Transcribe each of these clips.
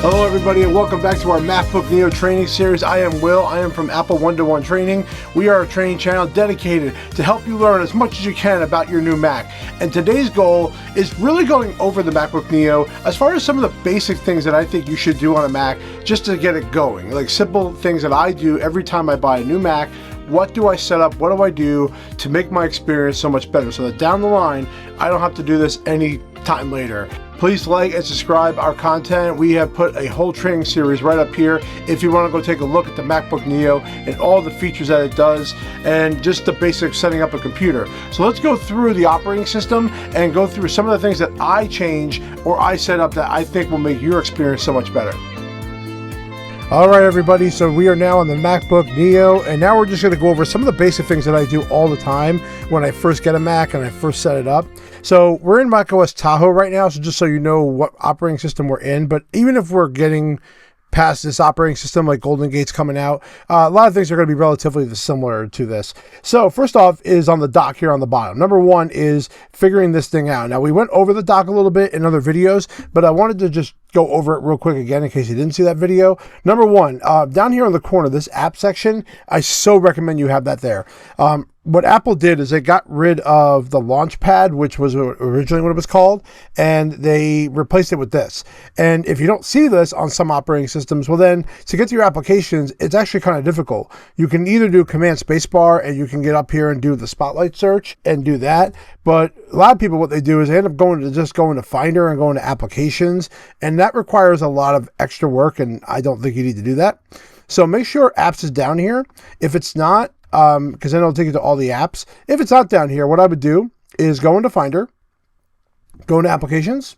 Hello everybody and welcome back to our MacBook Neo training series. I am Will. I am from Apple One-to-One Training. We are a training channel dedicated to help you learn as much as you can about your new Mac. And today's goal is really going over the MacBook Neo as far as some of the basic things that I think you should do on a Mac just to get it going. Like simple things that I do every time I buy a new Mac. What do I set up? What do I do to make my experience so much better so that down the line, I don't have to do this any time later. Please like and subscribe our content. We have put a whole training series right up here if you want to go take a look at the MacBook Neo and all the features that it does and just the basic setting up a computer. So let's go through the operating system and go through some of the things that I change or I set up that I think will make your experience so much better. Alright everybody, so we are now on the MacBook Neo, and now we're just going to go over some of the basic things that I do all the time when I first get a Mac and I first set it up. So we're in macOS Tahoe right now, so just so you know what operating system we're in, but even if we're getting past this operating system like Golden Gate's coming out, a lot of things are going to be relatively similar to this. So first off is on the dock here on the bottom. Number one is figuring this thing out. Now we went over the dock a little bit in other videos, but I wanted to just go over it real quick again in case you didn't see that video. Number one, down here in the corner, this app section, I so recommend you have that there. What Apple did is they got rid of the Launchpad, which was originally what it was called, and they replaced it with this. And if you don't see this on some operating systems, well then, to get to your applications, it's actually kind of difficult. You can either do Command Spacebar and you can get up here and do the Spotlight search and do that. But a lot of people, what they do is they end up going to Finder and going to Applications, and that requires a lot of extra work, and I don't think you need to do that. So make sure Apps is down here. If it's not, because then it'll take you to all the apps. If it's not down here, what I would do is go into Finder, go into Applications,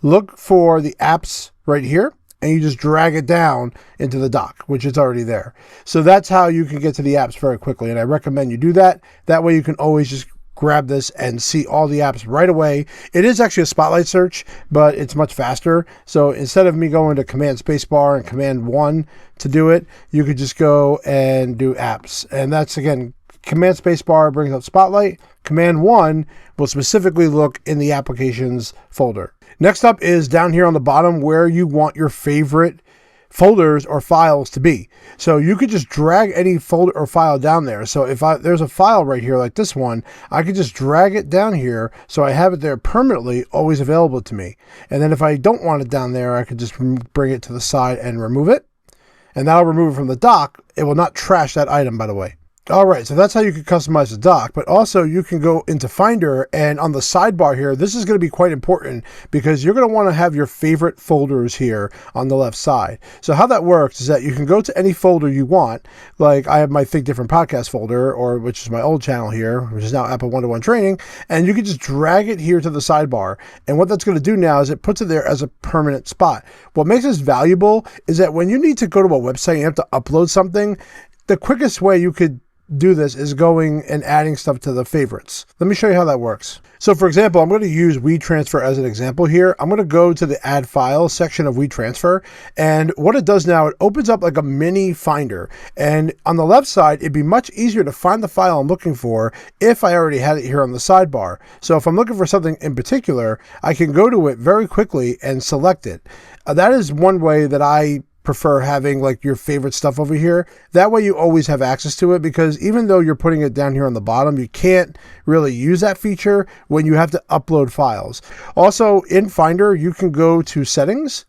look for the apps right here, and you just drag it down into the dock, which is already there. So that's how you can get to the apps very quickly, and I recommend you do that. That way you can always just grab this and see all the apps right away. It is actually a Spotlight search, but it's much faster. So instead of me going to Command Spacebar and Command 1 to do it, you could just go and do apps. And that's, again, Command Spacebar brings up Spotlight. Command 1 will specifically look in the Applications folder. Next up is down here on the bottom where you want your favorite folders or files to be. So you could just drag any folder or file down there. So if there's a file right here like this one, I could just drag it down here so I have it there permanently, always available to me. And then if I don't want it down there, I could just bring it to the side and remove it. And that'll remove it from the dock. It will not trash that item, by the way. All right, so that's how you can customize the dock, but also you can go into Finder, and on the sidebar here, this is going to be quite important because you're going to want to have your favorite folders here on the left side. So how that works is that you can go to any folder you want, like I have my Think Different podcast folder, or which is my old channel here, which is now Apple One-to-One Training, and you can just drag it here to the sidebar. And what that's going to do now is it puts it there as a permanent spot. What makes this valuable is that when you need to go to a website and you have to upload something, the quickest way you could do this is going and adding stuff to the favorites. Let me show you how that works. So for example, I'm going to use WeTransfer as an example here. I'm going to go to the Add Files section of WeTransfer, and what it does now, it opens up like a mini Finder. And on the left side, it'd be much easier to find the file I'm looking for if I already had it here on the sidebar. So if I'm looking for something in particular, I can go to it very quickly and select it. That is one way that I prefer having like your favorite stuff over here. That way you always have access to it, because even though you're putting it down here on the bottom, you can't really use that feature when you have to upload files. Also in Finder, you can go to Settings,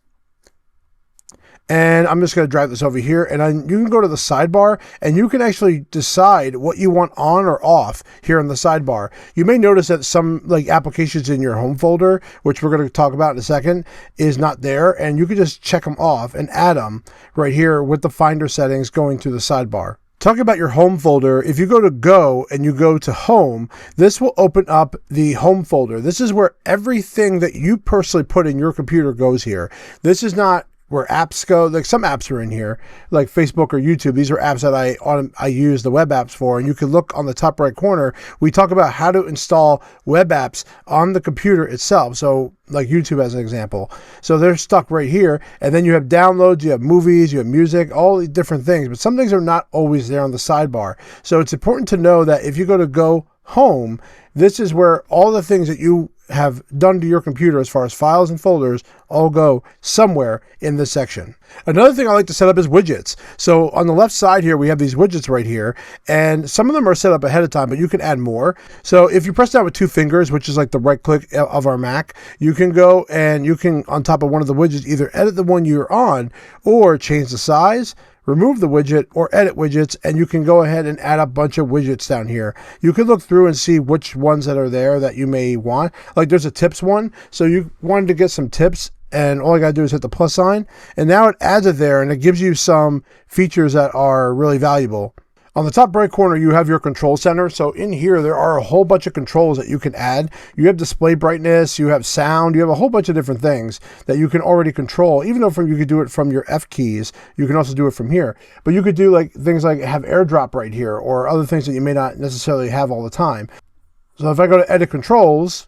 and I'm just going to drag this over here, and you can go to the sidebar and you can actually decide what you want on or off here on the sidebar. You may notice that some like applications in your home folder, which we're going to talk about in a second, is not there, and you can just check them off and add them right here with the Finder settings going to the sidebar. Talking about your home folder, if you go to Go and you go to Home, this will open up the Home folder. This is where everything that you personally put in your computer goes here. This is not where apps go. Like some apps are in here, like Facebook or YouTube. These are apps that I use the web apps for, and you can look on the top right corner. We talk about how to install web apps on the computer itself. So like YouTube as an example. So they're stuck right here, and then you have downloads, you have movies, you have music, all the different things, but some things are not always there on the sidebar. So it's important to know that if you go to Go Home, this is where all the things that you have done to your computer as far as files and folders all go somewhere in this section. Another thing I like to set up is widgets. So on the left side here, we have these widgets right here, and some of them are set up ahead of time, but you can add more. So if you press down with 2 fingers, which is like the right click of our Mac, you can go and you can, on top of one of the widgets, either edit the one you're on or change the size, remove the widget, or edit widgets, and you can go ahead and add a bunch of widgets down here. You can look through and see which ones that are there that you may want. Like there's a tips one, so you wanted to get some tips, and all you gotta do is hit the plus sign, and now it adds it there, and it gives you some features that are really valuable. On the top right corner, you have your control center. So in here, there are a whole bunch of controls that you can add. You have display brightness, you have sound, you have a whole bunch of different things that you can already control. Even though you could do it from your F keys, you can also do it from here. But you could do like things like have AirDrop right here, or other things that you may not necessarily have all the time. So if I go to edit controls,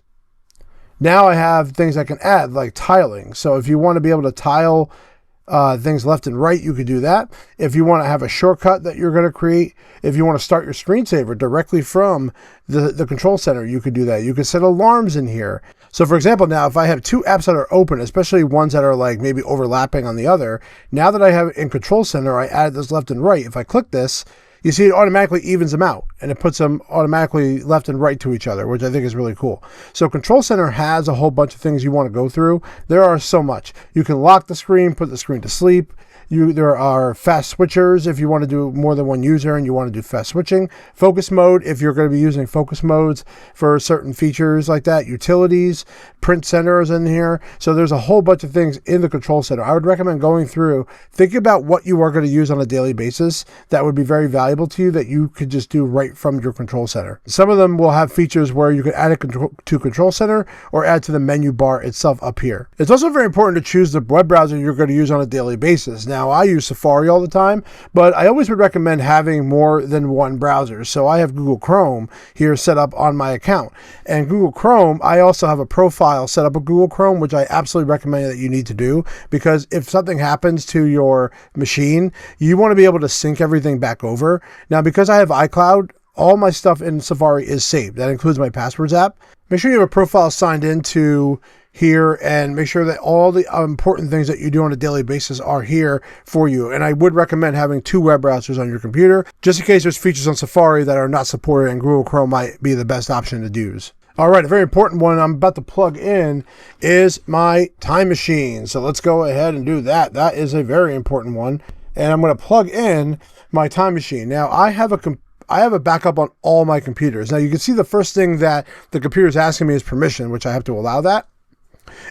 now I have things I can add, like tiling. So if you want to be able to tile things left and right, you could do that. If you want to have a shortcut that you're going to create, if you want to start your screensaver directly from the control center, you could do that. You could set alarms in here. So for example, now if I have 2 apps that are open, especially ones that are like maybe overlapping on the other, now that I have it in control center, I added this left and right. If I click this, you see it automatically evens them out, and it puts them automatically left and right to each other, which I think is really cool. So Control Center has a whole bunch of things you want to go through. There are so much. You can lock the screen, put the screen to sleep. There are fast switchers if you want to do more than one user and you want to do fast switching. Focus mode if you're going to be using focus modes for certain features like that. Utilities, print center is in here. So there's a whole bunch of things in the control center. I would recommend going through, thinking about what you are going to use on a daily basis that would be very valuable to you that you could just do right from your control center. Some of them will have features where you could add it to control center or add to the menu bar itself up here. It's also very important to choose the web browser you're going to use on a daily basis. Now, I use Safari all the time, but I always would recommend having more than one browser. So I have Google Chrome here set up on my account. And Google Chrome, I also have a profile set up with Google Chrome, which I absolutely recommend that you need to do, because if something happens to your machine, you want to be able to sync everything back over. Now, because I have iCloud, all my stuff in Safari is saved. That includes my Passwords app. Make sure you have a profile signed into here and make sure that all the important things that you do on a daily basis are here for you. And I would recommend having 2 web browsers on your computer, just in case there's features on Safari that are not supported, and Google Chrome might be the best option to use. All right, a very important one I'm about to plug in is my time machine. So let's go ahead and do that. That is a very important one. And I'm going to plug in my time machine. Now, I have a backup on all my computers. Now, you can see the first thing that the computer is asking me is permission, which I have to allow that.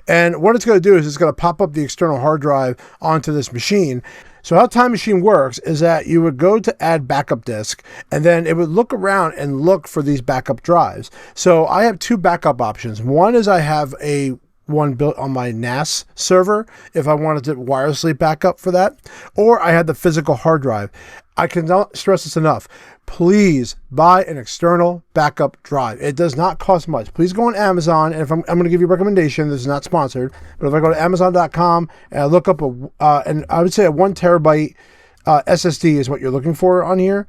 And what it's going to do is it's going to pop up the external hard drive onto this machine. So how Time Machine works is that you would go to add backup disk, and then it would look around and look for these backup drives. So I have 2 backup options. One is I have one built on my NAS server if I wanted to wirelessly back up for that, or I had the physical hard drive. I cannot stress this enough. Please buy an external backup drive. It does not cost much. Please go on Amazon, and if I'm going to give you a recommendation, this is not sponsored, but if I go to Amazon.com and I look up and I would say a 1 terabyte SSD is what you're looking for on here,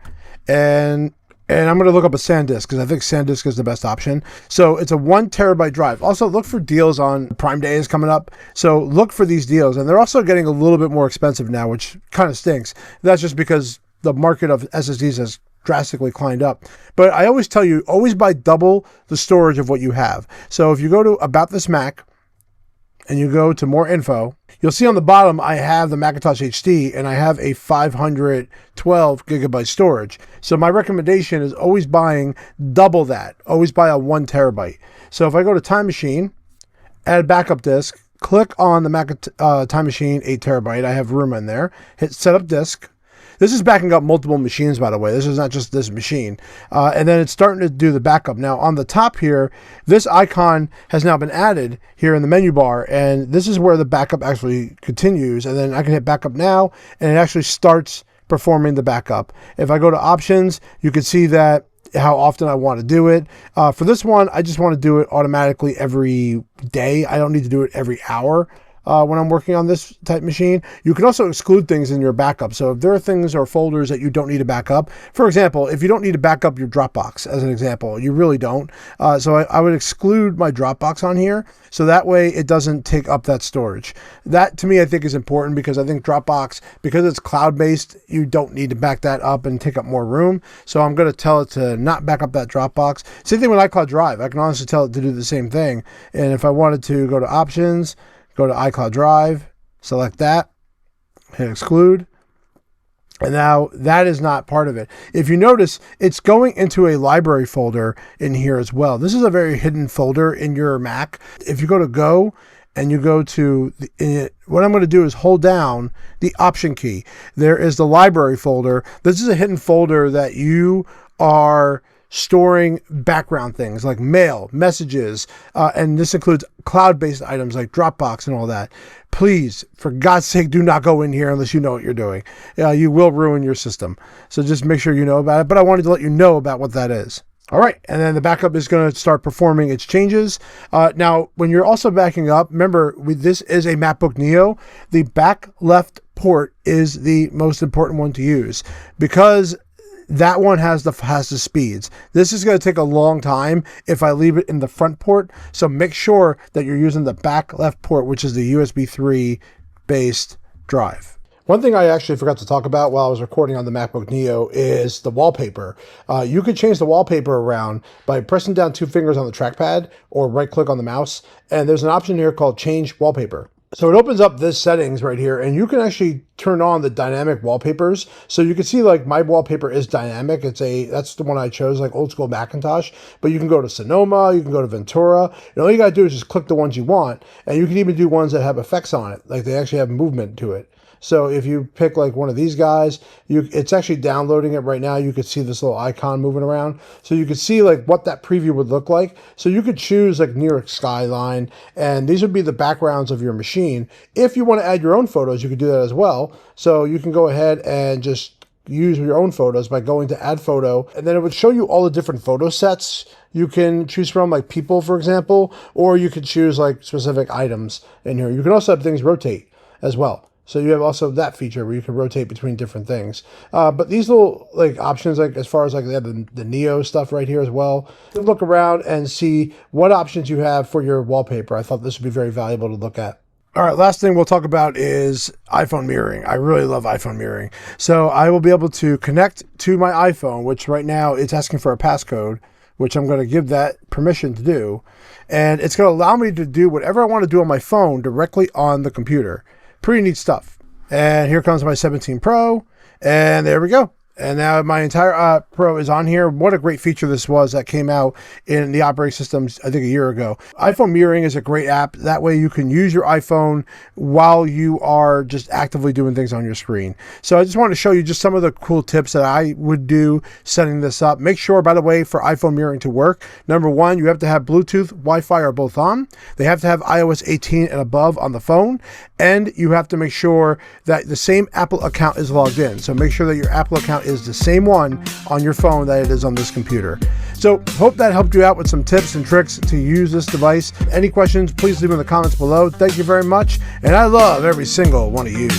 and I'm going to look up a SanDisk because I think SanDisk is the best option. So it's a 1 terabyte drive. Also, look for deals on Prime Day is coming up. So look for these deals. And they're also getting a little bit more expensive now, which kind of stinks. That's just because the market of SSDs has drastically climbed up. But I always tell you, always buy double the storage of what you have. So if you go to About This Mac and you go to More Info, you'll see on the bottom I have the Macintosh HD and I have a 512 gigabyte storage. So my recommendation is always buying double that. Always buy a 1 terabyte. So if I go to Time Machine, add backup disk, click on the Time Machine 8 terabyte. I have room in there. Hit Set Up Disk. This is backing up multiple machines, by the way. This is not just this machine. And then it's starting to do the backup. Now, on the top here, this icon has now been added here in the menu bar, and this is where the backup actually continues. And then I can hit Backup Now, and it actually starts performing the backup. If I go to Options, you can see that how often I want to do it. For this one, I just want to do it automatically every day. I don't need to do it every hour. when I'm working on this type machine. You can also exclude things in your backup. So if there are things or folders that you don't need to back up, for example, if you don't need to back up your Dropbox, as an example, you really don't. So I would exclude my Dropbox on here, so that way it doesn't take up that storage. That to me I think is important, because I think Dropbox, because it's cloud-based, you don't need to back that up and take up more room. So I'm going to tell it to not back up that Dropbox. Same thing with iCloud Drive. I can honestly tell it to do the same thing. And if I wanted to go to Options, go to iCloud Drive, select that, hit exclude. And now that is not part of it. If you notice, it's going into a library folder in here as well. This is a very hidden folder in your Mac. If you go to Go and you go to, what I'm going to do is hold down the Option key. There is the library folder. This is a hidden folder that you are storing background things like mail, messages, and this includes cloud-based items like Dropbox and all that. Please, for God's sake, do not go in here unless you know what you're doing. You will ruin your system. So just make sure you know about it. But I wanted to let you know about what that is. All right, and then the backup is going to start performing its changes. Now, when you're also backing up, remember, this is a MacBook Neo. The back left port is the most important one to use, because that one has the speeds. This is going to take a long time if I leave it in the front port. So make sure that you're using the back left port, which is the USB 3 based drive. One thing I actually forgot to talk about while I was recording on the MacBook Neo is the wallpaper. You could change the wallpaper around by pressing down 2 fingers on the trackpad or right click on the mouse. And there's an option here called Change Wallpaper. So it opens up this settings right here, and you can actually turn on the dynamic wallpapers. So you can see like my wallpaper is dynamic. That's the one I chose, like old school Macintosh, but you can go to Sonoma, you can go to Ventura, and all you gotta do is just click the ones you want. And you can even do ones that have effects on it, like they actually have movement to it. So if you pick like one of these guys, it's actually downloading it right now. You could see this little icon moving around. So you could see like what that preview would look like. So you could choose like New York skyline, and these would be the backgrounds of your machine. If you want to add your own photos, you could do that as well. So you can go ahead and just use your own photos by going to add photo, and then it would show you all the different photo sets you can choose from, like people, for example, or you could choose like specific items in here. You can also have things rotate as well. So you have also that feature where you can rotate between different things. But these little like options, like as far as like they have the Neo stuff right here as well. You can look around and see what options you have for your wallpaper. I thought this would be very valuable to look at. All right, last thing we'll talk about is iPhone mirroring. I really love iPhone mirroring. So I will be able to connect to my iPhone, which right now it's asking for a passcode, which I'm going to give that permission to do. And it's going to allow me to do whatever I want to do on my phone directly on the computer. Pretty neat stuff. And here comes my 17 Pro, and there we go. And now my entire Pro is on here. What a great feature this was that came out in the operating systems, I think, a year ago. iPhone mirroring is a great app. That way you can use your iPhone while you are just actively doing things on your screen. So I just wanted to show you just some of the cool tips that I would do setting this up. Make sure, by the way, for iPhone mirroring to work, number one, you have to have Bluetooth, Wi-Fi are both on. They have to have iOS 18 and above on the phone. And you have to make sure that the same Apple account is logged in. So make sure that your Apple account is the same one on your phone that it is on this computer. So hope that helped you out with some tips and tricks to use this device. Any questions, please leave them in the comments below. Thank you very much, and I love every single one of you.